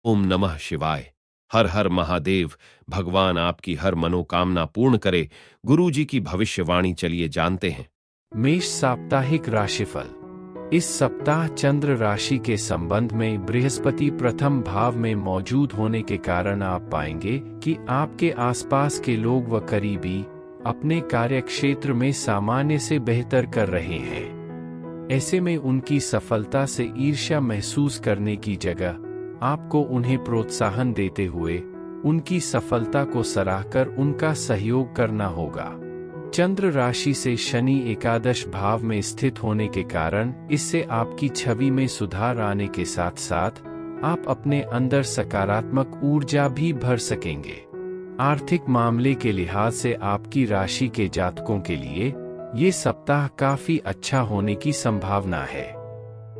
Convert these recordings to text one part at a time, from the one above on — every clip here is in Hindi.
ओम नमः शिवाय। हर हर महादेव। भगवान आपकी हर मनोकामना पूर्ण करे। गुरु जी की भविष्यवाणी चलिए जानते हैं। मेष साप्ताहिक राशिफल। इस सप्ताह चंद्र राशि के संबंध में बृहस्पति प्रथम भाव में मौजूद होने के कारण आप पाएंगे कि आपके आसपास के लोग व करीबी अपने कार्यक्षेत्र में सामान्य से बेहतर कर रहे हैं। ऐसे में उनकी सफलता से ईर्ष्या महसूस करने की जगह आपको उन्हें प्रोत्साहन देते हुए उनकी सफलता को सराहकर उनका सहयोग करना होगा। चंद्र राशि से शनि एकादश भाव में स्थित होने के कारण इससे आपकी छवि में सुधार आने के साथ साथ आप अपने अंदर सकारात्मक ऊर्जा भी भर सकेंगे। आर्थिक मामले के लिहाज से आपकी राशि के जातकों के लिए ये सप्ताह काफी अच्छा होने की संभावना है,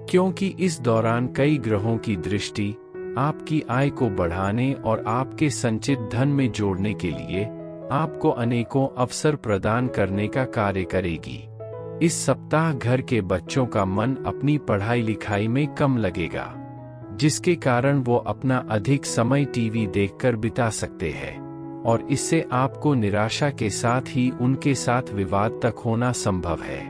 क्योंकि इस दौरान कई ग्रहों की दृष्टि आपकी आय को बढ़ाने और आपके संचित धन में जोड़ने के लिए आपको अनेकों अवसर प्रदान करने का कार्य करेगी। इस सप्ताह घर के बच्चों का मन अपनी पढ़ाई लिखाई में कम लगेगा, जिसके कारण वो अपना अधिक समय टीवी देखकर बिता सकते हैं और इससे आपको निराशा के साथ ही उनके साथ विवाद तक होना संभव है।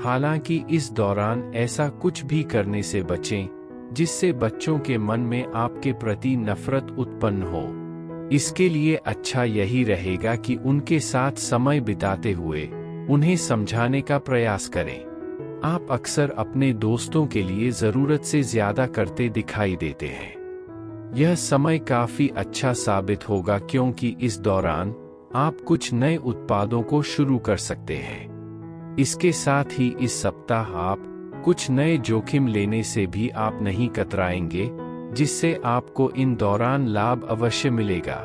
हालांकि इस दौरान ऐसा कुछ भी करने से बचें जिससे बच्चों के मन में आपके प्रति नफरत उत्पन्न हो। इसके लिए अच्छा यही रहेगा कि उनके साथ समय बिताते हुए उन्हें समझाने का प्रयास करें। आप अक्सर अपने दोस्तों के लिए जरूरत से ज्यादा करते दिखाई देते हैं। यह समय काफी अच्छा साबित होगा, क्योंकि इस दौरान आप कुछ नए उत्पादों को शुरू कर सकते हैं। इसके साथ ही इस सप्ताह आप कुछ नए जोखिम लेने से भी आप नहीं कतराएंगे, जिससे आपको इन दौरान लाभ अवश्य मिलेगा।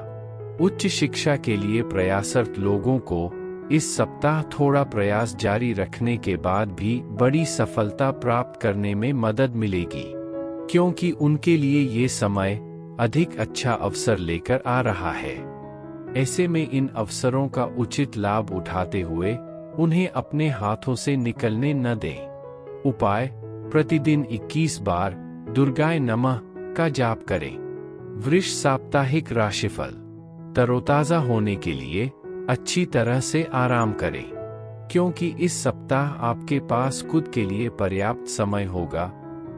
उच्च शिक्षा के लिए प्रयासरत लोगों को इस सप्ताह थोड़ा प्रयास जारी रखने के बाद भी बड़ी सफलता प्राप्त करने में मदद मिलेगी, क्योंकि उनके लिए ये समय अधिक अच्छा अवसर लेकर आ रहा है। ऐसे में इन अवसरों का उचित लाभ उठाते हुए उन्हें अपने हाथों से निकलने न दें। उपाय: प्रतिदिन 21 बार दुर्गाय नमः का जाप करें। वृष साप्ताहिक राशिफल। तरोताजा होने के लिए अच्छी तरह से आराम करें, क्योंकि इस सप्ताह आपके पास खुद के लिए पर्याप्त समय होगा,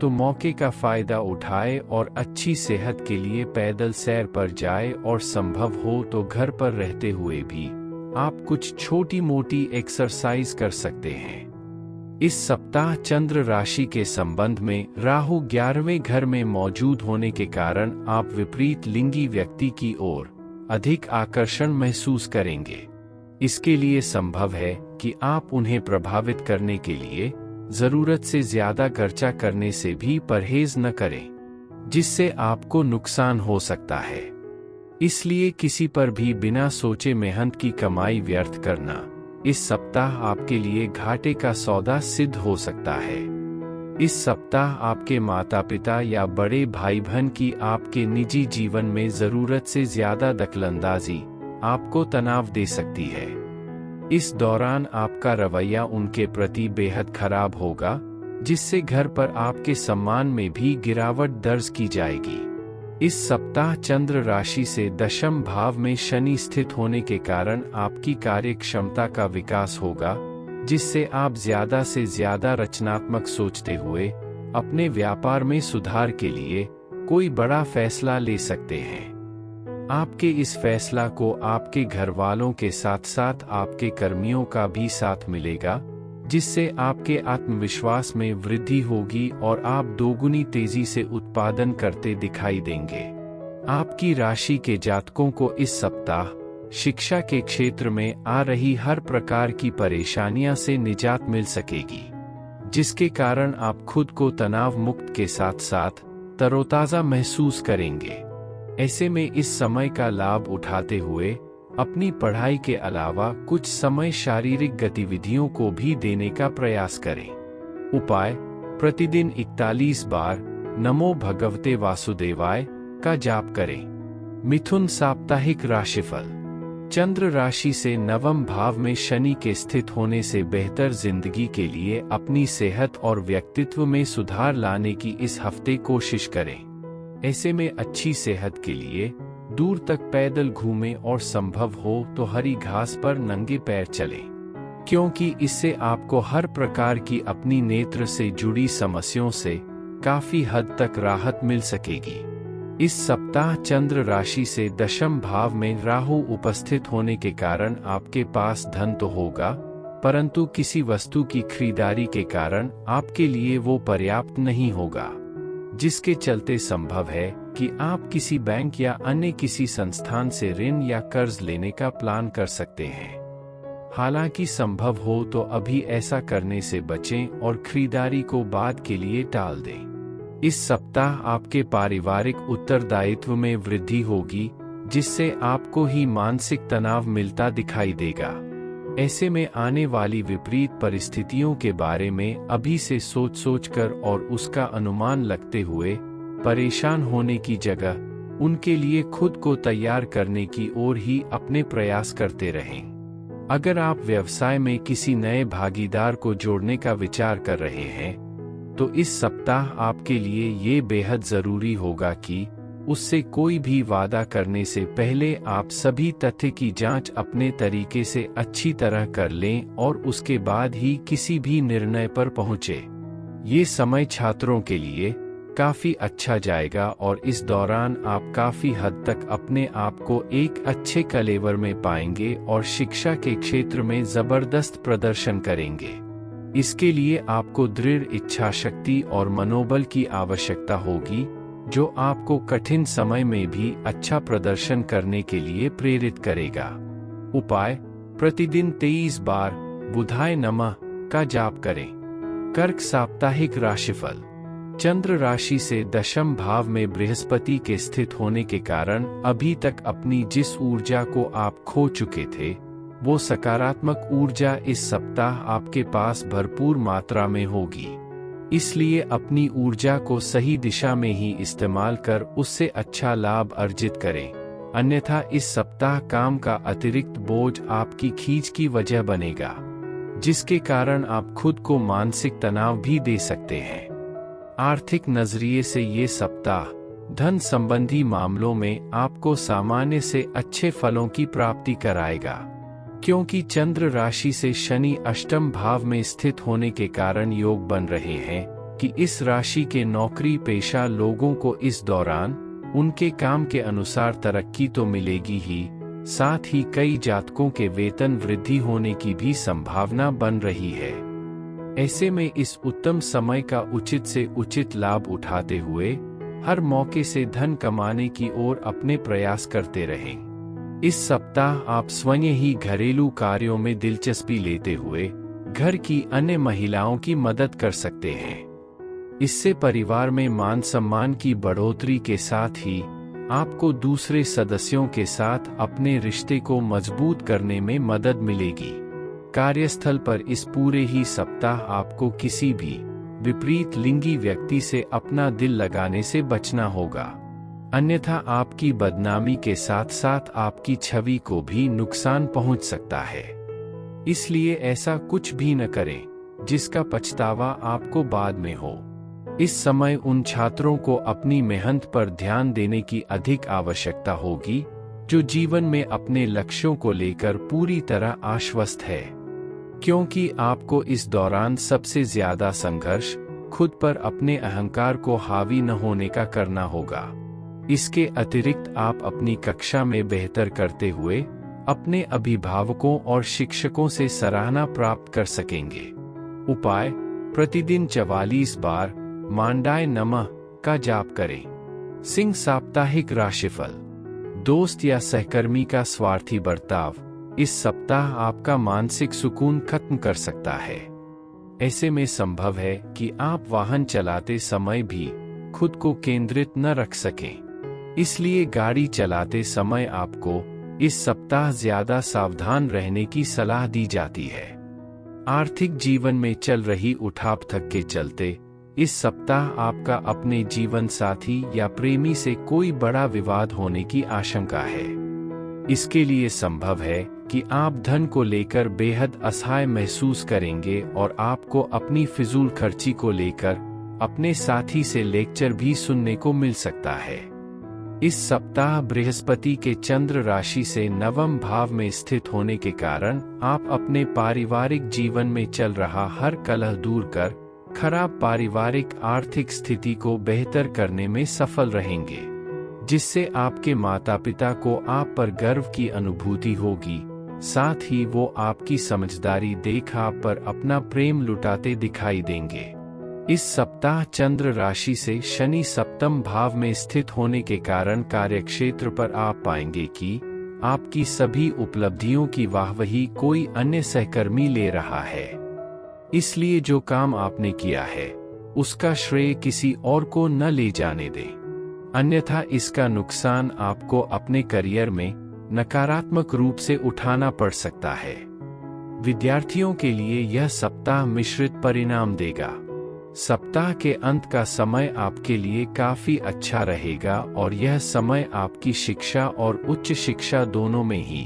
तो मौके का फायदा उठाए और अच्छी सेहत के लिए पैदल सैर पर जाए और संभव हो तो घर पर रहते हुए भी आप कुछ छोटी मोटी एक्सरसाइज कर सकते हैं। इस सप्ताह चंद्र राशि के संबंध में राहु 11वें घर में मौजूद होने के कारण आप विपरीत लिंगी व्यक्ति की ओर अधिक आकर्षण महसूस करेंगे। इसके लिए संभव है कि आप उन्हें प्रभावित करने के लिए जरूरत से ज्यादा खर्चा करने से भी परहेज न करें, जिससे आपको नुकसान हो सकता है। इसलिए किसी पर भी बिना सोचे मेहनत की कमाई व्यर्थ करना इस सप्ताह आपके लिए घाटे का सौदा सिद्ध हो सकता है। इस सप्ताह आपके माता पिता या बड़े भाई बहन की आपके निजी जीवन में जरूरत से ज्यादा दखलंदाजी आपको तनाव दे सकती है। इस दौरान आपका रवैया उनके प्रति बेहद खराब होगा, जिससे घर पर आपके सम्मान में भी गिरावट दर्ज की जाएगी। इस सप्ताह चंद्र राशि से दशम भाव में शनि स्थित होने के कारण आपकी कार्य क्षमता का विकास होगा, जिससे आप ज्यादा से ज्यादा रचनात्मक सोचते हुए अपने व्यापार में सुधार के लिए कोई बड़ा फैसला ले सकते हैं। आपके इस फैसला को आपके घर वालों के साथ साथ आपके कर्मियों का भी साथ मिलेगा, जिससे आपके आत्मविश्वास में वृद्धि होगी और आप दोगुनी तेजी से उत्पादन करते दिखाई देंगे। आपकी राशि के जातकों को इस सप्ताह शिक्षा के क्षेत्र में आ रही हर प्रकार की परेशानियां से निजात मिल सकेगी, जिसके कारण आप खुद को तनाव मुक्त के साथ साथ तरोताजा महसूस करेंगे। ऐसे में इस समय का लाभ उठाते हुए अपनी पढ़ाई के अलावा कुछ समय शारीरिक गतिविधियों को भी देने का प्रयास करें। उपाय: प्रतिदिन 41 बार नमो भगवते वासुदेवाय का जाप करें। मिथुन साप्ताहिक राशिफल। चंद्र राशि से नवम भाव में शनि के स्थित होने से बेहतर जिंदगी के लिए अपनी सेहत और व्यक्तित्व में सुधार लाने की इस हफ्ते कोशिश करें। ऐसे में अच्छी सेहत के लिए दूर तक पैदल घूमें और संभव हो तो हरी घास पर नंगे पैर चलें, क्योंकि इससे आपको हर प्रकार की अपनी नेत्र से जुड़ी समस्याओं से काफी हद तक राहत मिल सकेगी। इस सप्ताह चंद्र राशि से दशम भाव में राहु उपस्थित होने के कारण आपके पास धन तो होगा, परंतु किसी वस्तु की खरीदारी के कारण आपके लिए वो पर्याप्त नहीं होगा, जिसके चलते संभव है कि आप किसी बैंक या अन्य किसी संस्थान से ऋण या कर्ज लेने का प्लान कर सकते हैं। हालांकि संभव हो तो अभी ऐसा करने से बचें और खरीदारी को बाद के लिए टाल दें। इस सप्ताह आपके पारिवारिक उत्तरदायित्व में वृद्धि होगी, जिससे आपको ही मानसिक तनाव मिलता दिखाई देगा। ऐसे में आने वाली विपरीत परिस्थितियों के बारे में अभी से सोच कर और उसका अनुमान लगते हुए परेशान होने की जगह उनके लिए खुद को तैयार करने की ओर ही अपने प्रयास करते रहें। अगर आप व्यवसाय में किसी नए भागीदार को जोड़ने का विचार कर रहे हैं, तो इस सप्ताह आपके लिए ये बेहद जरूरी होगा कि उससे कोई भी वादा करने से पहले आप सभी तथ्य की जांच अपने तरीके से अच्छी तरह कर लें और उसके बाद ही किसी भी निर्णय पर पहुंचे। ये समय छात्रों के लिए काफी अच्छा जाएगा और इस दौरान आप काफी हद तक अपने आप को एक अच्छे कलेवर में पाएंगे और शिक्षा के क्षेत्र में जबरदस्त प्रदर्शन करेंगे। इसके लिए आपको दृढ़ इच्छा शक्ति और मनोबल की आवश्यकता होगी, जो आपको कठिन समय में भी अच्छा प्रदर्शन करने के लिए प्रेरित करेगा। उपाय: प्रतिदिन 23 बार बुधाय नमः का जाप करें। कर्क साप्ताहिक राशिफल। चंद्र राशि से दशम भाव में बृहस्पति के स्थित होने के कारण अभी तक अपनी जिस ऊर्जा को आप खो चुके थे, वो सकारात्मक ऊर्जा इस सप्ताह आपके पास भरपूर मात्रा में होगी। इसलिए अपनी ऊर्जा को सही दिशा में ही इस्तेमाल कर उससे अच्छा लाभ अर्जित करें, अन्यथा इस सप्ताह काम का अतिरिक्त बोझ आपकी खींच की वजह बनेगा, जिसके कारण आप खुद को मानसिक तनाव भी दे सकते हैं। आर्थिक नजरिए से ये सप्ताह धन संबंधी मामलों में आपको सामान्य से अच्छे फलों की प्राप्ति कराएगा, क्योंकि चंद्र राशि से शनि अष्टम भाव में स्थित होने के कारण योग बन रहे हैं कि इस राशि के नौकरी पेशा लोगों को इस दौरान उनके काम के अनुसार तरक्की तो मिलेगी ही, साथ ही कई जातकों के वेतन वृद्धि होने की भी संभावना बन रही है। ऐसे में इस उत्तम समय का उचित से उचित लाभ उठाते हुए हर मौके से धन कमाने की ओर अपने प्रयास करते रहें। इस सप्ताह आप स्वयं ही घरेलू कार्यों में दिलचस्पी लेते हुए घर की अन्य महिलाओं की मदद कर सकते हैं। इससे परिवार में मान सम्मान की बढ़ोतरी के साथ ही आपको दूसरे सदस्यों के साथ अपने रिश्ते को मजबूत करने में मदद मिलेगी। कार्यस्थल पर इस पूरे ही सप्ताह आपको किसी भी विपरीत लिंगी व्यक्ति से अपना दिल लगाने से बचना होगा, अन्यथा आपकी बदनामी के साथ साथ आपकी छवि को भी नुकसान पहुंच सकता है। इसलिए ऐसा कुछ भी न करें जिसका पछतावा आपको बाद में हो। इस समय उन छात्रों को अपनी मेहनत पर ध्यान देने की अधिक आवश्यकता होगी जो जीवन में अपने लक्ष्यों को लेकर पूरी तरह आश्वस्त है, क्योंकि आपको इस दौरान सबसे ज्यादा संघर्ष खुद पर अपने अहंकार को हावी न होने का करना होगा। इसके अतिरिक्त आप अपनी कक्षा में बेहतर करते हुए अपने अभिभावकों और शिक्षकों से सराहना प्राप्त कर सकेंगे। उपाय: प्रतिदिन 44 बार मांडाय नमः का जाप करें। सिंह साप्ताहिक राशिफल। दोस्त या सहकर्मी का स्वार्थी बर्ताव इस सप्ताह आपका मानसिक सुकून खत्म कर सकता है। ऐसे में संभव है कि आप वाहन चलाते समय भी खुद को केंद्रित न रख सकें। इसलिए गाड़ी चलाते समय आपको इस सप्ताह ज्यादा सावधान रहने की सलाह दी जाती है। आर्थिक जीवन में चल रही उठापटक के चलते इस सप्ताह आपका अपने जीवन साथी या प्रेमी से कोई बड़ा विवाद होने की आशंका है। इसके लिए संभव है कि आप धन को लेकर बेहद असहाय महसूस करेंगे और आपको अपनी फिजूल खर्ची को लेकर अपने साथी से लेक्चर भी सुनने को मिल सकता है। इस सप्ताह बृहस्पति के चंद्र राशि से नवम भाव में स्थित होने के कारण आप अपने पारिवारिक जीवन में चल रहा हर कलह दूर कर खराब पारिवारिक आर्थिक स्थिति को बेहतर करने में सफल रहेंगे, जिससे आपके माता पिता को आप पर गर्व की अनुभूति होगी। साथ ही वो आपकी समझदारी देख आप पर अपना प्रेम लुटाते दिखाई देंगे। इस सप्ताह चंद्र राशि से शनि सप्तम भाव में स्थित होने के कारण कार्यक्षेत्र पर आप पाएंगे कि आपकी सभी उपलब्धियों की वाहवाही कोई अन्य सहकर्मी ले रहा है। इसलिए जो काम आपने किया है उसका श्रेय किसी और को न ले जाने दें, अन्यथा इसका नुकसान आपको अपने करियर में नकारात्मक रूप से उठाना पड़ सकता है। विद्यार्थियों के लिए यह सप्ताह मिश्रित परिणाम देगा। सप्ताह के अंत का समय आपके लिए काफी अच्छा रहेगा और यह समय आपकी शिक्षा और उच्च शिक्षा दोनों में ही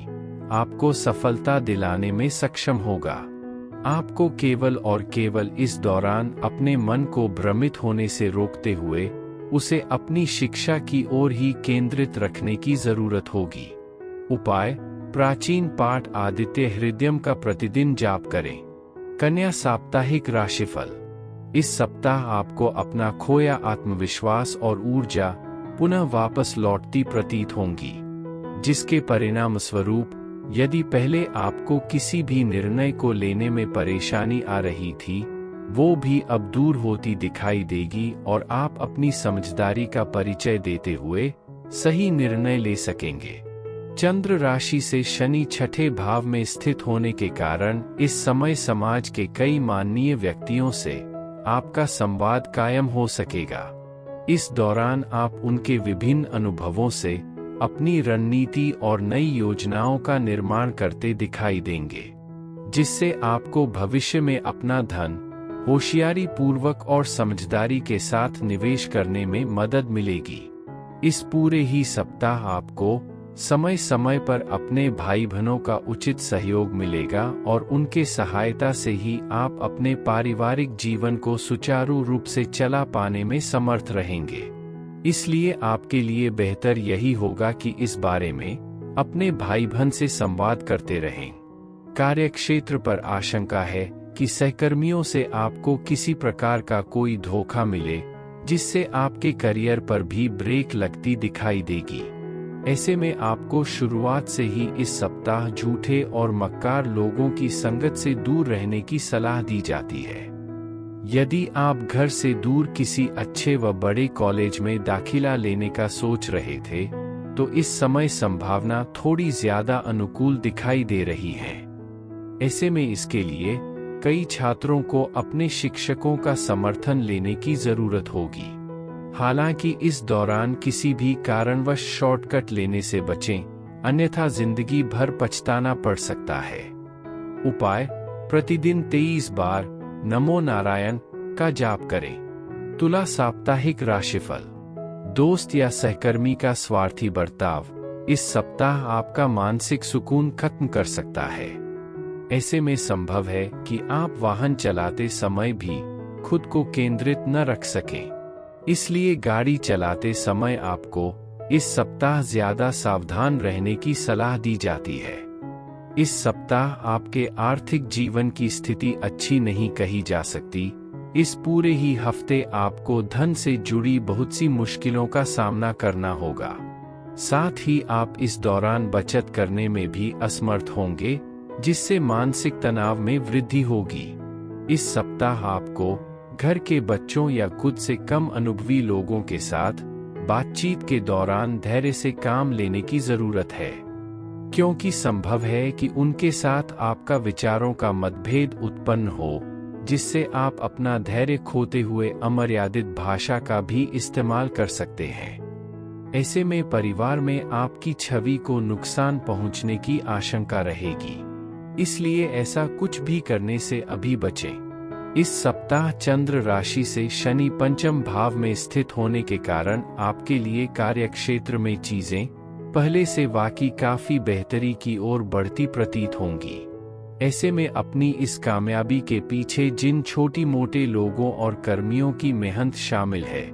आपको सफलता दिलाने में सक्षम होगा। आपको केवल और केवल इस दौरान अपने मन को भ्रमित होने से रोकते हुए उसे अपनी शिक्षा की ओर ही केंद्रित रखने की जरूरत होगी। उपाय: प्राचीन पाठ आदित्य हृदयम का प्रतिदिन जाप करें। कन्या साप्ताहिक राशिफल। इस सप्ताह आपको अपना खोया आत्मविश्वास और ऊर्जा पुनः वापस लौटती प्रतीत होंगी, जिसके परिणाम स्वरूप यदि पहले आपको किसी भी निर्णय को लेने में परेशानी आ रही थी, वो भी अब दूर होती दिखाई देगी और आप अपनी समझदारी का परिचय देते हुए सही निर्णय ले सकेंगे। चंद्र राशि से शनि छठे भाव में स्थित होने के कारण इस समय समाज के कई माननीय व्यक्तियों से आपका संवाद कायम हो सकेगा। इस दौरान आप उनके विभिन्न अनुभवों से अपनी रणनीति और नई योजनाओं का निर्माण करते दिखाई देंगे, जिससे आपको भविष्य में अपना धन होशियारी पूर्वक और समझदारी के साथ निवेश करने में मदद मिलेगी। इस पूरे ही सप्ताह आपको समय समय पर अपने भाई बहनों का उचित सहयोग मिलेगा और उनके सहायता से ही आप अपने पारिवारिक जीवन को सुचारू रूप से चला पाने में समर्थ रहेंगे। इसलिए आपके लिए बेहतर यही होगा कि इस बारे में अपने भाई बहन से संवाद करते रहें। कार्यक्षेत्र पर आशंका है कि सहकर्मियों से आपको किसी प्रकार का कोई धोखा मिले, जिससे आपके करियर पर भी ब्रेक लगती दिखाई देगी। ऐसे में आपको शुरुआत से ही इस सप्ताह झूठे और मक्कार लोगों की संगत से दूर रहने की सलाह दी जाती है। यदि आप घर से दूर किसी अच्छे व बड़े कॉलेज में दाखिला लेने का सोच रहे थे, तो इस समय संभावना थोड़ी ज्यादा अनुकूल दिखाई दे रही है। ऐसे में इसके लिए कई छात्रों को अपने शिक्षकों का समर्थन लेने की जरूरत होगी। हालांकि इस दौरान किसी भी कारणवश शॉर्टकट लेने से बचें, अन्यथा जिंदगी भर पछताना पड़ सकता है। उपाय: प्रतिदिन 23 बार नमो नारायण का जाप करें। तुला साप्ताहिक राशिफल। दोस्त या सहकर्मी का स्वार्थी बर्ताव इस सप्ताह आपका मानसिक सुकून खत्म कर सकता है। ऐसे में संभव है कि आप वाहन चलाते समय भी खुद को केंद्रित न रख सकें। इसलिए गाड़ी चलाते समय आपको इस सप्ताह ज्यादा सावधान रहने की सलाह दी जाती है। इस सप्ताह आपके आर्थिक जीवन की स्थिति अच्छी नहीं कही जा सकती। इस पूरे ही हफ्ते आपको धन से जुड़ी बहुत सी मुश्किलों का सामना करना होगा। साथ ही आप इस दौरान बचत करने में भी असमर्थ होंगे, जिससे मानसिक तनाव में वृद्धि होगी। इस सप्ताह आपको घर के बच्चों या खुद से कम अनुभवी लोगों के साथ बातचीत के दौरान धैर्य से काम लेने की जरूरत है, क्योंकि संभव है कि उनके साथ आपका विचारों का मतभेद उत्पन्न हो, जिससे आप अपना धैर्य खोते हुए अमर्यादित भाषा का भी इस्तेमाल कर सकते हैं। ऐसे में परिवार में आपकी छवि को नुकसान पहुंचने की आशंका रहेगी, इसलिए ऐसा कुछ भी करने से अभी बचें। इस सप्ताह चंद्र राशि से शनि पंचम भाव में स्थित होने के कारण आपके लिए कार्यक्षेत्र में चीजें पहले से वाकई काफी बेहतरी की ओर बढ़ती प्रतीत होंगी। ऐसे में अपनी इस कामयाबी के पीछे जिन छोटी मोटे लोगों और कर्मियों की मेहनत शामिल है,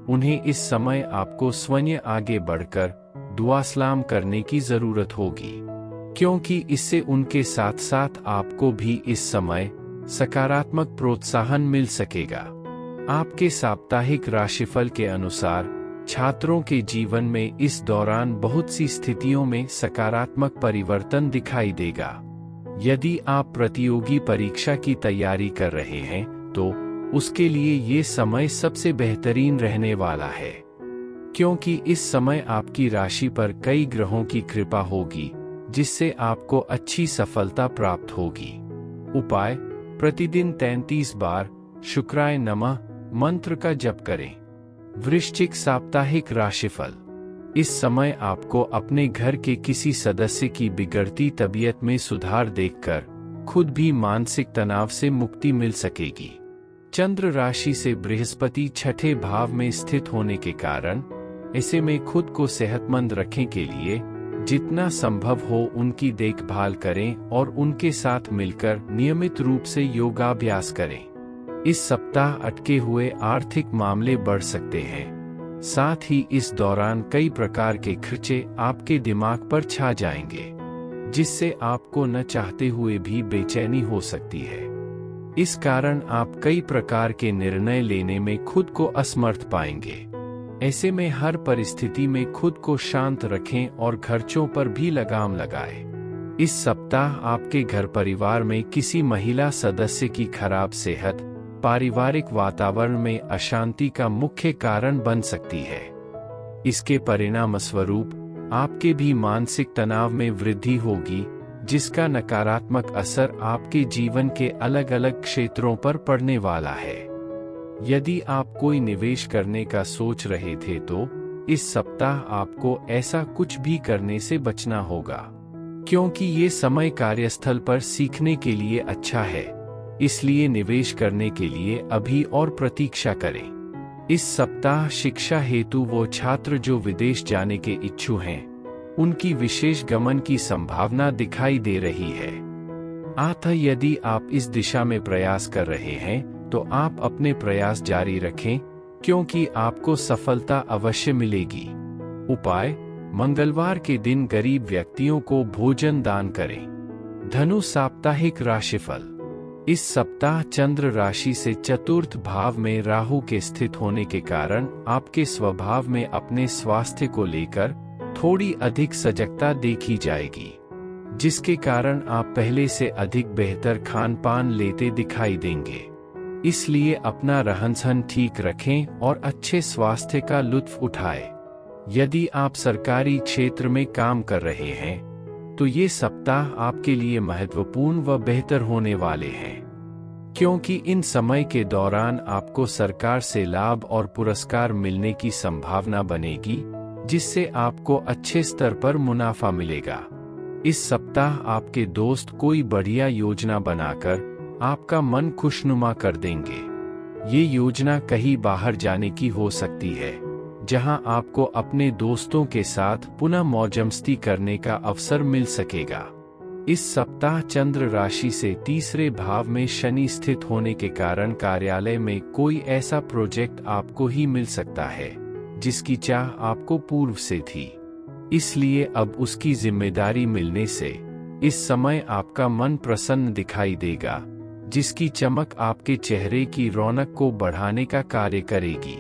उन्हें इस समय आपको स्वयं आगे बढ़कर दुआ सलाम करने की जरूरत होगी, क्योंकि इससे उनके साथ साथ आपको भी इस समय सकारात्मक प्रोत्साहन मिल सकेगा। आपके साप्ताहिक राशिफल के अनुसार छात्रों के जीवन में इस दौरान बहुत सी स्थितियों में सकारात्मक परिवर्तन दिखाई देगा। यदि आप प्रतियोगी परीक्षा की तैयारी कर रहे हैं तो उसके लिए ये समय सबसे बेहतरीन रहने वाला है, क्योंकि इस समय आपकी राशि पर कई ग्रहों की कृपा होगी, जिससे आपको अच्छी सफलता प्राप्त होगी। उपाय: प्रतिदिन 33 बार शुक्राय नमः मंत्र का जप करें। वृश्चिक साप्ताहिक राशिफल। इस समय आपको अपने घर के किसी सदस्य की बिगड़ती तबीयत में सुधार देखकर खुद भी मानसिक तनाव से मुक्ति मिल सकेगी। चंद्र राशि से बृहस्पति छठे भाव में स्थित होने के कारण ऐसे में खुद को सेहतमंद रखने के लिए जितना संभव हो उनकी देखभाल करें और उनके साथ मिलकर नियमित रूप से योगाभ्यास करें। इस सप्ताह अटके हुए आर्थिक मामले बढ़ सकते हैं, साथ ही इस दौरान कई प्रकार के खर्चे आपके दिमाग पर छा जाएंगे, जिससे आपको न चाहते हुए भी बेचैनी हो सकती है। इस कारण आप कई प्रकार के निर्णय लेने में खुद को असमर्थ पाएंगे। ऐसे में हर परिस्थिति में खुद को शांत रखें और खर्चों पर भी लगाम लगाएं। इस सप्ताह आपके घर परिवार में किसी महिला सदस्य की खराब सेहत पारिवारिक वातावरण में अशांति का मुख्य कारण बन सकती है। इसके परिणाम स्वरूप आपके भी मानसिक तनाव में वृद्धि होगी, जिसका नकारात्मक असर आपके जीवन के अलग अलग क्षेत्रों पर पड़ने वाला है। यदि आप कोई निवेश करने का सोच रहे थे तो इस सप्ताह आपको ऐसा कुछ भी करने से बचना होगा, क्योंकि ये समय कार्यस्थल पर सीखने के लिए अच्छा है। इसलिए निवेश करने के लिए अभी और प्रतीक्षा करें। इस सप्ताह शिक्षा हेतु वो छात्र जो विदेश जाने के इच्छुक हैं, उनकी विशेष गमन की संभावना दिखाई दे रही है। अतः यदि आप इस दिशा में प्रयास कर रहे हैं तो आप अपने प्रयास जारी रखें, क्योंकि आपको सफलता अवश्य मिलेगी। उपाय: मंगलवार के दिन गरीब व्यक्तियों को भोजन दान करें। धनु साप्ताहिक राशिफल। इस सप्ताह चंद्र राशि से चतुर्थ भाव में राहु के स्थित होने के कारण आपके स्वभाव में अपने स्वास्थ्य को लेकर थोड़ी अधिक सजगता देखी जाएगी, जिसके कारण आप पहले से अधिक बेहतर खान पान लेते दिखाई देंगे। इसलिए अपना रहन-सहन ठीक रखें और अच्छे स्वास्थ्य का लुत्फ उठाएं। यदि आप सरकारी क्षेत्र में काम कर रहे हैं तो ये सप्ताह आपके लिए महत्वपूर्ण व बेहतर होने वाले हैं, क्योंकि इन समय के दौरान आपको सरकार से लाभ और पुरस्कार मिलने की संभावना बनेगी, जिससे आपको अच्छे स्तर पर मुनाफा मिलेगा। इस सप्ताह आपके दोस्त कोई बढ़िया योजना बनाकर आपका मन खुशनुमा कर देंगे। ये योजना कहीं बाहर जाने की हो सकती है, जहां आपको अपने दोस्तों के साथ पुनः मौज-मस्ती करने का अवसर मिल सकेगा। इस सप्ताह चंद्र राशि से तीसरे भाव में शनि स्थित होने के कारण कार्यालय में कोई ऐसा प्रोजेक्ट आपको ही मिल सकता है जिसकी चाह आपको पूर्व से थी। इसलिए अब उसकी जिम्मेदारी मिलने से इस समय आपका मन प्रसन्न दिखाई देगा, जिसकी चमक आपके चेहरे की रौनक को बढ़ाने का कार्य करेगी।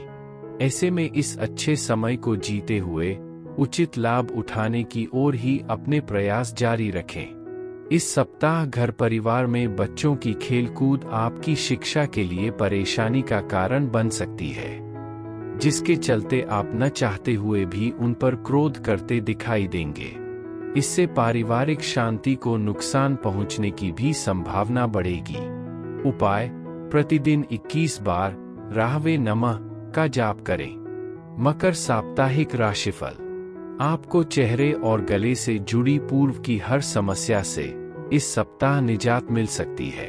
ऐसे में इस अच्छे समय को जीते हुए उचित लाभ उठाने की ओर ही अपने प्रयास जारी रखें। इस सप्ताह घर परिवार में बच्चों की खेलकूद आपकी शिक्षा के लिए परेशानी का कारण बन सकती है, जिसके चलते आप न चाहते हुए भी उन पर क्रोध करते दिखाई देंगे। इससे पारिवारिक शांति को नुकसान पहुंचने की भी संभावना बढ़ेगी। उपाय: प्रतिदिन 21 बार राहवे नमः का जाप करें। मकर साप्ताहिक राशिफल। आपको चेहरे और गले से जुड़ी पूर्व की हर समस्या से इस सप्ताह निजात मिल सकती है।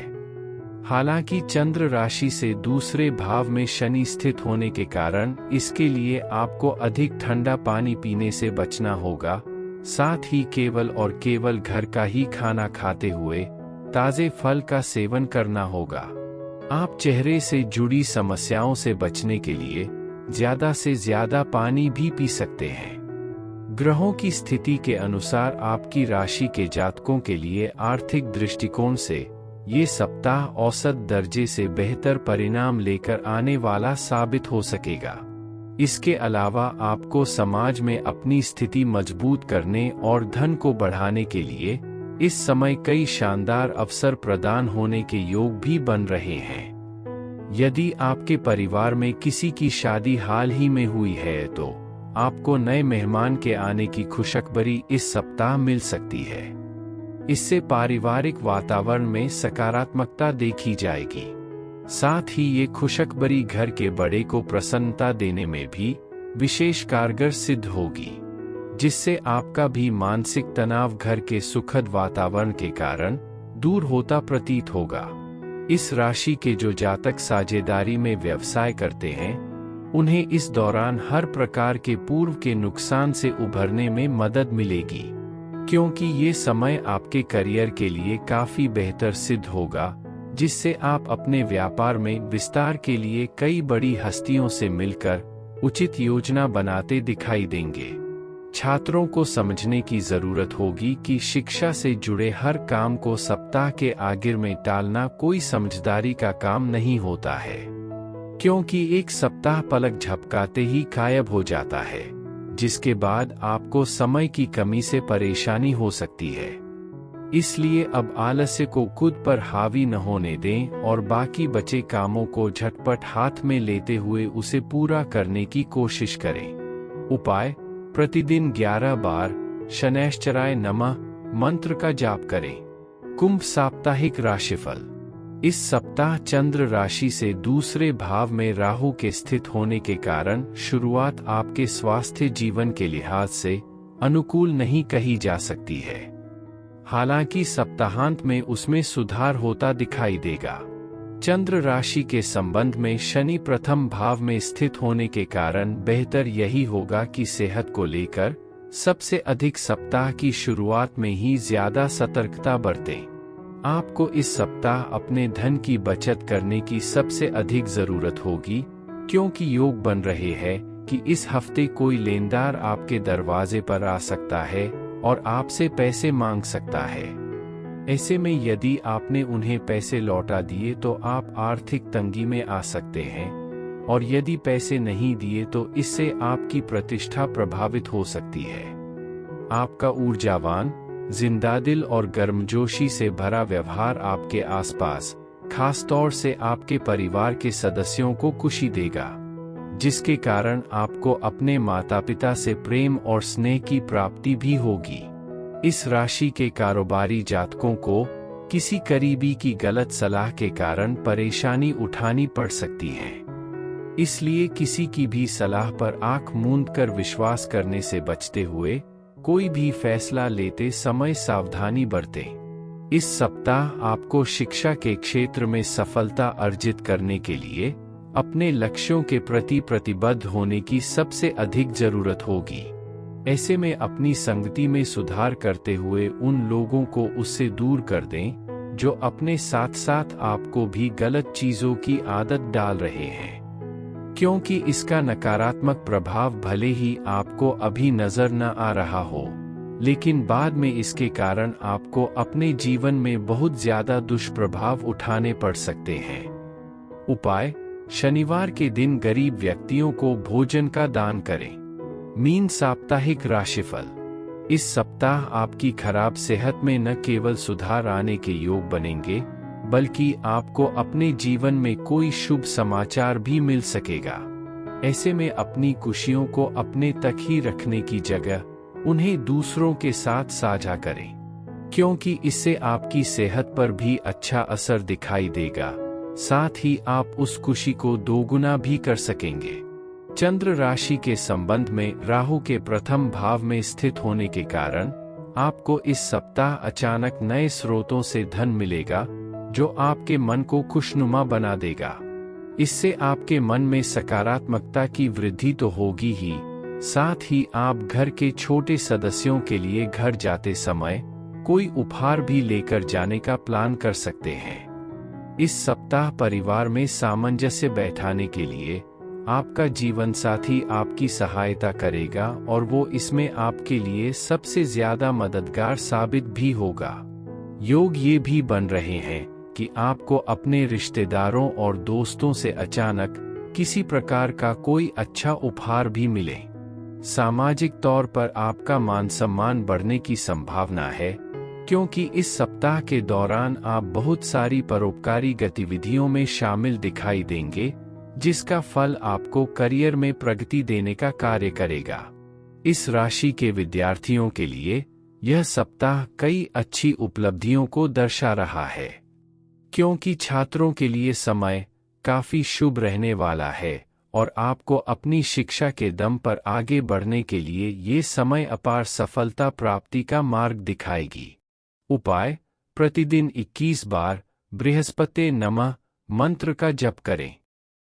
हालांकि चंद्र राशि से दूसरे भाव में शनि स्थित होने के कारण इसके लिए आपको अधिक ठंडा पानी पीने से बचना होगा। साथ ही केवल और केवल घर का ही खाना खाते हुए ताजे फल का सेवन करना होगा। आप चेहरे से जुड़ी समस्याओं से बचने के लिए ज्यादा से ज्यादा पानी भी पी सकते हैं। ग्रहों की स्थिति के अनुसार आपकी राशि के जातकों के लिए आर्थिक दृष्टिकोण से ये सप्ताह औसत दर्जे से बेहतर परिणाम लेकर आने वाला साबित हो सकेगा। इसके अलावा आपको समाज में अपनी स्थिति मजबूत करने और धन को बढ़ाने के लिए इस समय कई शानदार अवसर प्रदान होने के योग भी बन रहे हैं। यदि आपके परिवार में किसी की शादी हाल ही में हुई है तो आपको नए मेहमान के आने की खुशखबरी इस सप्ताह मिल सकती है। इससे पारिवारिक वातावरण में सकारात्मकता देखी जाएगी। साथ ही ये खुशखबरी घर के बड़े को प्रसन्नता देने में भी विशेष कारगर सिद्ध होगी, जिससे आपका भी मानसिक तनाव घर के सुखद वातावरण के कारण दूर होता प्रतीत होगा। इस राशि के जो जातक साझेदारी में व्यवसाय करते हैं, उन्हें इस दौरान हर प्रकार के पूर्व के नुकसान से उभरने में मदद मिलेगी, क्योंकि ये समय आपके करियर के लिए काफी बेहतर सिद्ध होगा, जिससे आप अपने व्यापार में विस्तार के लिए कई बड़ी हस्तियों से मिलकर उचित योजना बनाते दिखाई देंगे। छात्रों को समझने की जरूरत होगी कि शिक्षा से जुड़े हर काम को सप्ताह के आखिर में टालना कोई समझदारी का काम नहीं होता है, क्योंकि एक सप्ताह पलक झपकाते ही गायब हो जाता है, जिसके बाद आपको समय की कमी से परेशानी हो सकती है। इसलिए अब आलस्य को खुद पर हावी न होने दें और बाकी बचे कामों को झटपट हाथ में लेते हुए उसे पूरा करने की कोशिश करें। उपाय: प्रतिदिन 11 बार शनैश्चराय नमः मंत्र का जाप करें। कुंभ साप्ताहिक राशिफल। इस सप्ताह चंद्र राशि से दूसरे भाव में राहु के स्थित होने के कारण शुरुआत आपके स्वास्थ्य जीवन के लिहाज से अनुकूल नहीं कही जा सकती है। हालांकि सप्ताहांत में उसमें सुधार होता दिखाई देगा। चंद्र राशि के संबंध में शनि प्रथम भाव में स्थित होने के कारण बेहतर यही होगा कि सेहत को लेकर सबसे अधिक सप्ताह की शुरुआत में ही ज्यादा सतर्कता बरतें। आपको इस सप्ताह अपने धन की बचत करने की सबसे अधिक जरूरत होगी, क्योंकि योग बन रहे हैं कि इस हफ्ते कोई लेनदार आपके दरवाजे पर आ सकता है और आपसे पैसे मांग सकता है। ऐसे में यदि आपने उन्हें पैसे लौटा दिए तो आप आर्थिक तंगी में आ सकते हैं, और यदि पैसे नहीं दिए तो इससे आपकी प्रतिष्ठा प्रभावित हो सकती है। आपका ऊर्जावान, जिंदादिल और गर्मजोशी से भरा व्यवहार आपके आसपास, खास तौर से आपके परिवार के सदस्यों को खुशी देगा, जिसके कारण आपको अपने माता पिता से प्रेम और स्नेह की प्राप्ति भी होगी। इस राशि के कारोबारी जातकों को किसी करीबी की गलत सलाह के कारण परेशानी उठानी पड़ सकती है। इसलिए किसी की भी सलाह पर आंख मूंद कर विश्वास करने से बचते हुए कोई भी फैसला लेते समय सावधानी बरतें। इस सप्ताह आपको शिक्षा के क्षेत्र में सफलता अर्जित करने के लिए अपने लक्ष्यों के प्रति प्रतिबद्ध होने की सबसे अधिक जरूरत होगी। ऐसे में अपनी संगति में सुधार करते हुए उन लोगों को उससे दूर कर दें जो अपने साथ साथ आपको भी गलत चीजों की आदत डाल रहे हैं, क्योंकि इसका नकारात्मक प्रभाव भले ही आपको अभी नजर न आ रहा हो, लेकिन बाद में इसके कारण आपको अपने जीवन में बहुत ज्यादा दुष्प्रभाव उठाने पड़ सकते हैं। उपाय: शनिवार के दिन गरीब व्यक्तियों को भोजन का दान करें। मीन साप्ताहिक राशिफल। इस सप्ताह आपकी खराब सेहत में न केवल सुधार आने के योग बनेंगे, बल्कि आपको अपने जीवन में कोई शुभ समाचार भी मिल सकेगा। ऐसे में अपनी खुशियों को अपने तक ही रखने की जगह उन्हें दूसरों के साथ साझा करें, क्योंकि इससे आपकी सेहत पर भी अच्छा असर दिखाई देगा। साथ ही आप उस खुशी को दोगुना भी कर सकेंगे। चंद्र राशि के संबंध में राहु के प्रथम भाव में स्थित होने के कारण आपको इस सप्ताह अचानक नए स्रोतों से धन मिलेगा, जो आपके मन को खुशनुमा बना देगा। इससे आपके मन में सकारात्मकता की वृद्धि तो होगी ही, साथ ही आप घर के छोटे सदस्यों के लिए घर जाते समय कोई उपहार भी लेकर जाने का प्लान कर सकते हैं। इस सप्ताह परिवार में सामंजस्य बैठाने के लिए आपका जीवन साथी आपकी सहायता करेगा और वो इसमें आपके लिए सबसे ज्यादा मददगार साबित भी होगा। योग ये भी बन रहे हैं कि आपको अपने रिश्तेदारों और दोस्तों से अचानक किसी प्रकार का कोई अच्छा उपहार भी मिले। सामाजिक तौर पर आपका मान सम्मान बढ़ने की संभावना है, क्योंकि इस सप्ताह के दौरान आप बहुत सारी परोपकारी गतिविधियों में शामिल दिखाई देंगे, जिसका फल आपको करियर में प्रगति देने का कार्य करेगा। इस राशि के विद्यार्थियों के लिए यह सप्ताह कई अच्छी उपलब्धियों को दर्शा रहा है, क्योंकि छात्रों के लिए समय काफी शुभ रहने वाला है और आपको अपनी शिक्षा के दम पर आगे बढ़ने के लिए ये समय अपार सफलता प्राप्ति का मार्ग दिखाएगी। उपाय: प्रतिदिन 21 बार बृहस्पति नमः मंत्र का जप करें।